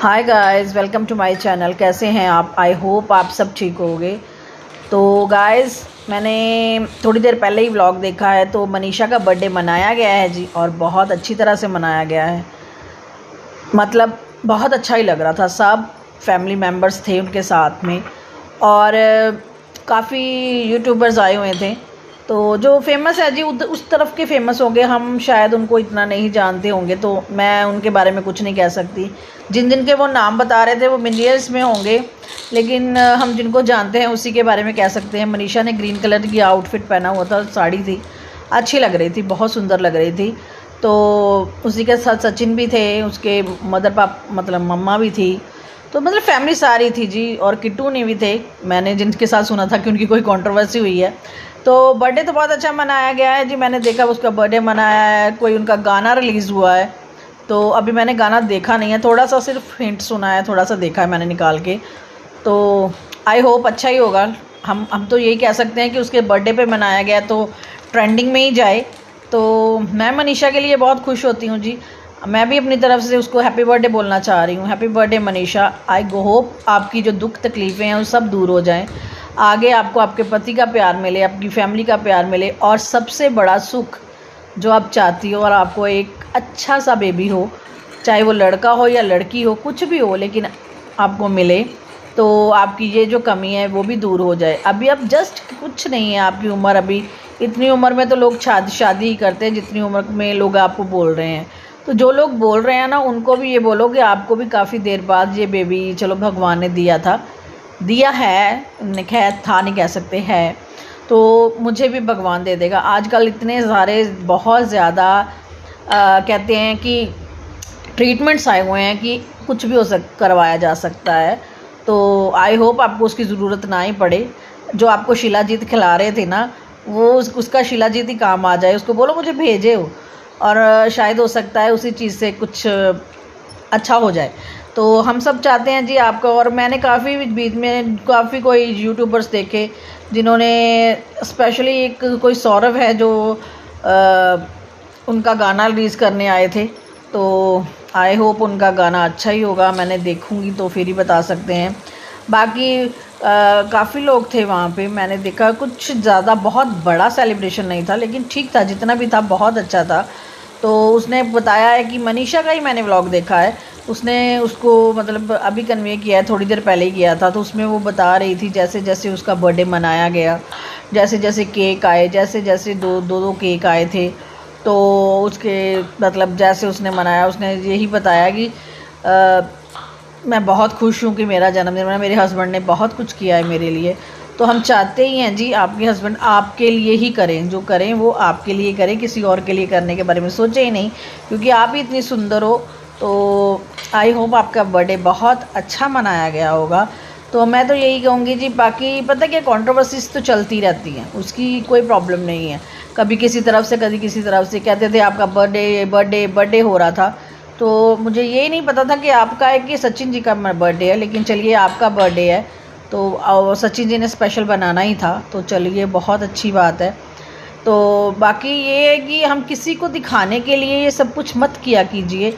Hi guys, welcome to my channel. कैसे हैं आप? आई होप आप सब ठीक होंगे। तो गाइस, मैंने थोड़ी देर पहले ही व्लॉग देखा है। तो मनीषा का बर्थडे मनाया गया है जी, और बहुत अच्छी तरह से मनाया गया है। मतलब बहुत अच्छा ही लग रहा था। सब फैमिली मेम्बर्स थे उनके साथ में, और काफ़ी यूट्यूबर्स आए हुए थे। तो जो फेमस है जी, उस तरफ के फेमस होंगे। हम शायद उनको इतना नहीं जानते होंगे, तो मैं उनके बारे में कुछ नहीं कह सकती। जिन जिन के वो नाम बता रहे थे वो मिलियंस में होंगे, लेकिन हम जिनको जानते हैं उसी के बारे में कह सकते हैं। मनीषा ने ग्रीन कलर की आउटफिट पहना हुआ था, साड़ी थी, अच्छी लग रही थी, बहुत सुंदर लग रही थी। तो उसी के साथ सचिन भी थे, उसके मदर पाप मतलब मम्मा भी थी। तो मतलब फैमिली सारी थी जी, और किट्टू ने भी थे। मैंने जिनके साथ सुना था कि उनकी कोई कंट्रोवर्सी हुई है। तो बर्थडे तो बहुत अच्छा मनाया गया है जी। मैंने देखा उसका बर्थडे मनाया है, कोई उनका गाना रिलीज़ हुआ है। तो अभी मैंने गाना देखा नहीं है, थोड़ा सा सिर्फ हिंट सुना है, थोड़ा सा देखा है मैंने निकाल के। तो आई होप अच्छा ही होगा। हम तो यही कह सकते हैं कि उसके बर्थडे पे मनाया गया तो ट्रेंडिंग में ही जाए। तो मैं मनीषा के लिए बहुत खुश होती हूँ जी। मैं भी अपनी तरफ से उसको हैप्पी बर्थडे बोलना चाह रही हूँ। Happy birthday Manisha. I hope आपकी जो दुख तकलीफ़ें हैं वो सब दूर हो जाएं। आगे आपको आपके पति का प्यार मिले, आपकी फैमिली का प्यार मिले, और सबसे बड़ा सुख जो आप चाहती हो, और आपको एक अच्छा सा बेबी हो, चाहे वो लड़का हो या लड़की हो, कुछ भी हो, लेकिन आपको मिले। तो आपकी ये जो कमी है वो भी दूर हो जाए। अभी अब जस्ट कुछ नहीं है आपकी उम्र। अभी इतनी उम्र में तो लोग शादी ही करते हैं जितनी उम्र में लोग आपको बोल रहे हैं। तो जो लोग बोल रहे हैं ना, उनको भी ये बोलो कि आपको भी काफ़ी देर बाद ये बेबी चलो भगवान ने दिया है, खैर था नहीं कह सकते है, तो मुझे भी भगवान दे देगा। आजकल इतने सारे बहुत ज़्यादा कहते हैं कि ट्रीटमेंट्स आए हुए हैं कि कुछ भी करवाया जा सकता है। तो आई होप आपको उसकी ज़रूरत ना ही पड़े। जो आपको शिलाजीत खिला रहे थे ना, वो उसका शिलाजीत ही काम आ जाए। उसको बोलो मुझे भेजे हो, और शायद हो सकता है उसी चीज़ से कुछ अच्छा हो जाए। तो हम सब चाहते हैं जी आपका। और मैंने काफ़ी बीच में काफ़ी कोई यूट्यूबर्स देखे जिन्होंने, स्पेशली एक कोई सौरभ है जो उनका गाना रिलीज़ करने आए थे। तो आई होप उनका गाना अच्छा ही होगा। मैंने देखूंगी तो फिर ही बता सकते हैं। बाकी काफ़ी लोग थे वहाँ पे, मैंने देखा कुछ ज़्यादा बहुत बड़ा सेलिब्रेशन नहीं था, लेकिन ठीक था, जितना भी था बहुत अच्छा था। तो उसने बताया है कि मनीषा का ही मैंने व्लॉग देखा है, उसने उसको मतलब अभी कन्वे किया है, थोड़ी देर पहले ही किया था। तो उसमें वो बता रही थी जैसे जैसे उसका बर्थडे मनाया गया, जैसे जैसे केक आए, जैसे जैसे दो केक आए थे। तो उसके मतलब जैसे उसने मनाया, उसने यही बताया कि मैं बहुत खुश हूँ कि मेरा जन्मदिन मना, मेरे हस्बैंड ने बहुत कुछ किया है मेरे लिए। तो हम चाहते ही हैं जी आपके हस्बैंड आपके लिए ही करें, जो करें वो आपके लिए करें, किसी और के लिए करने के बारे में सोचें ही नहीं, क्योंकि आप ही इतनी सुंदर हो। तो आई होप आपका बर्थडे बहुत अच्छा मनाया गया होगा। तो मैं तो यही कहूँगी जी। बाकी पता क्या, कंट्रोवर्सीज तो चलती रहती हैं, उसकी कोई प्रॉब्लम नहीं है। कभी किसी तरफ से, कभी किसी तरफ से कहते थे आपका बर्थडे हो रहा था। तो मुझे ये नहीं पता था कि आपका है कि सचिन जी का बर्थडे है, लेकिन चलिए आपका बर्थडे है तो सचिन जी ने स्पेशल बनाना ही था, तो चलिए बहुत अच्छी बात है। तो बाकी ये है कि हम किसी को दिखाने के लिए ये सब कुछ मत किया कीजिए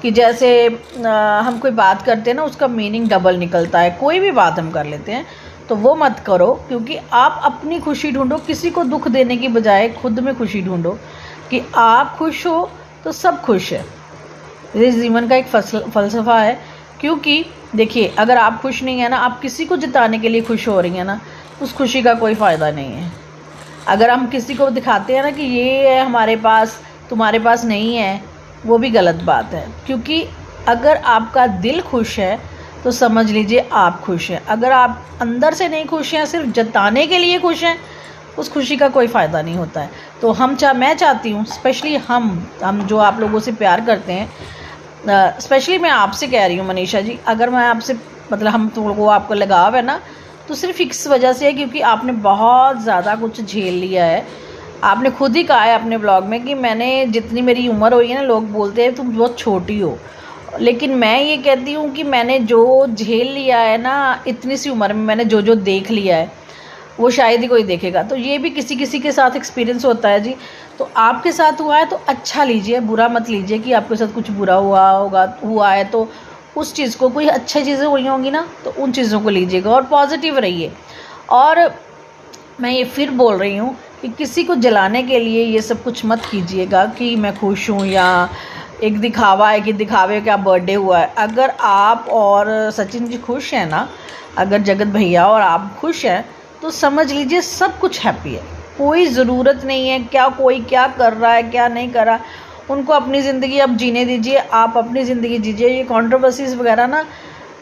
कि जैसे हम कोई बात करते हैं ना, उसका मीनिंग डबल निकलता है। कोई भी बात हम कर लेते हैं तो वो मत करो, क्योंकि आप अपनी खुशी ढूंढो। किसी को दुख देने की बजाय खुद में खुशी ढूंढो कि आप खुश हो तो सब खुश है। ये जीवन का एक फ़लसफ़ा है। क्योंकि देखिए, अगर आप खुश नहीं है ना, आप किसी को जिताने के लिए खुश हो रही हैं ना, उस खुशी का कोई फ़ायदा नहीं है। अगर हम किसी को दिखाते हैं ना कि ये है हमारे पास, तुम्हारे पास नहीं है, वो भी गलत बात है। क्योंकि अगर आपका दिल खुश है तो समझ लीजिए आप खुश हैं। अगर आप अंदर से नहीं खुश हैं, सिर्फ जताने के लिए खुश हैं, उस खुशी का कोई फ़ायदा नहीं होता है। तो मैं चाहती हूँ, स्पेशली हम जो आप लोगों से प्यार करते हैं, स्पेशली मैं आपसे कह रही हूँ मनीषा जी, अगर मैं आपसे मतलब हम को आपको लगाव है ना, तो सिर्फ इस वजह से है क्योंकि आपने बहुत ज़्यादा कुछ झेल लिया है। आपने खुद ही कहा है अपने ब्लॉग में कि मैंने जितनी मेरी उम्र हुई है ना, लोग बोलते हैं तुम बहुत छोटी हो, लेकिन मैं ये कहती हूँ कि मैंने जो झेल लिया है ना, इतनी सी उम्र में मैंने जो देख लिया है वो शायद ही कोई देखेगा। तो ये भी किसी किसी के साथ एक्सपीरियंस होता है जी। तो आपके साथ हुआ है तो अच्छा लीजिए, बुरा मत लीजिए कि आपके साथ कुछ बुरा हुआ है। तो उस चीज़ को, कोई अच्छी चीज़ें हुई होंगी ना तो उन चीज़ों को लीजिएगा और पॉजिटिव रहिए। और मैं ये फिर बोल रही हूँ कि किसी को जलाने के लिए ये सब कुछ मत कीजिएगा कि मैं खुश हूँ, या एक दिखावा है कि दिखावे का बर्थडे हुआ है। अगर आप और सचिन जी खुश हैं ना, अगर जगत भैया और आप खुश हैं तो समझ लीजिए सब कुछ हैप्पी है। कोई ज़रूरत नहीं है क्या कोई क्या कर रहा है क्या नहीं कर रहा, उनको अपनी ज़िंदगी अब जीने दीजिए, आप अपनी ज़िंदगी जीजिए। ये कंट्रोवर्सीज़ वगैरह ना,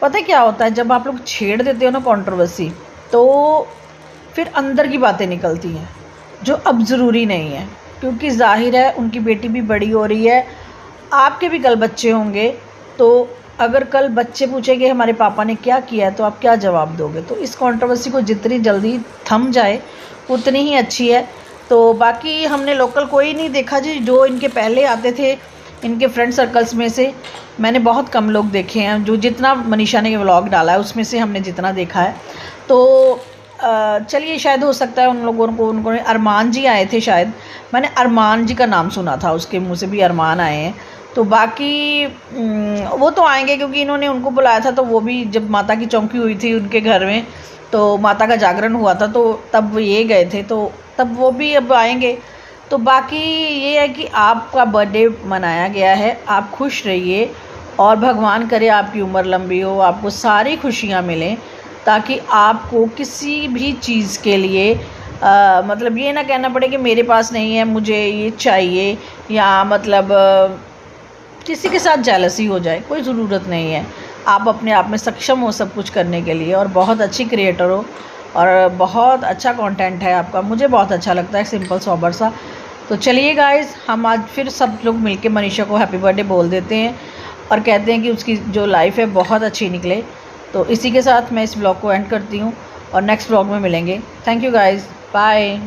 पता है क्या होता है, जब आप लोग छेड़ देते हो ना कंट्रोवर्सी, तो फिर अंदर की बातें निकलती हैं जो अब ज़रूरी नहीं है, क्योंकि जाहिर है उनकी बेटी भी बड़ी हो रही है, आपके भी कल बच्चे होंगे। तो अगर कल बच्चे पूछेंगे हमारे पापा ने क्या किया है तो आप क्या जवाब दोगे। तो इस कंट्रोवर्सी को जितनी जल्दी थम जाए उतनी ही अच्छी है। तो बाकी हमने लोकल कोई नहीं देखा जी, जो इनके पहले आते थे इनके फ्रेंड सर्कल्स में से मैंने बहुत कम लोग देखे हैं। जो जितना मनीषा ने व्लॉग डाला है उसमें से हमने जितना देखा है, तो चलिए शायद हो सकता है उन लोगों को, उनको अरमान जी आए थे शायद, मैंने अरमान जी का नाम सुना था, उसके मुंह से भी अरमान आए हैं। तो बाकी वो तो आएंगे क्योंकि इन्होंने उनको बुलाया था, तो वो भी जब माता की चौकी हुई थी उनके घर में, तो माता का जागरण हुआ था, तो तब ये गए थे, तो तब वो भी अब आएंगे। तो बाकी ये है कि आपका बर्थडे मनाया गया है, आप खुश रहिए और भगवान करे आपकी उम्र लंबी हो, आपको सारी खुशियाँ मिलें, ताकि आपको किसी भी चीज़ के लिए मतलब ये ना कहना पड़े कि मेरे पास नहीं है मुझे ये चाहिए, या मतलब किसी के साथ जेलसी हो जाए, कोई ज़रूरत नहीं है। आप अपने आप में सक्षम हो सब कुछ करने के लिए, और बहुत अच्छी क्रिएटर हो और बहुत अच्छा कंटेंट है आपका, मुझे बहुत अच्छा लगता है, सिंपल सोबर सा। तो चलिए गाइस, हम आज फिर सब लोग मिलके मनीषा को हैप्पी बर्थडे बोल देते हैं और कहते हैं कि उसकी जो लाइफ है बहुत अच्छी निकले। तो इसी के साथ मैं इस ब्लॉग को एंड करती हूँ और नेक्स्ट ब्लॉग में मिलेंगे। Thank you guys, bye.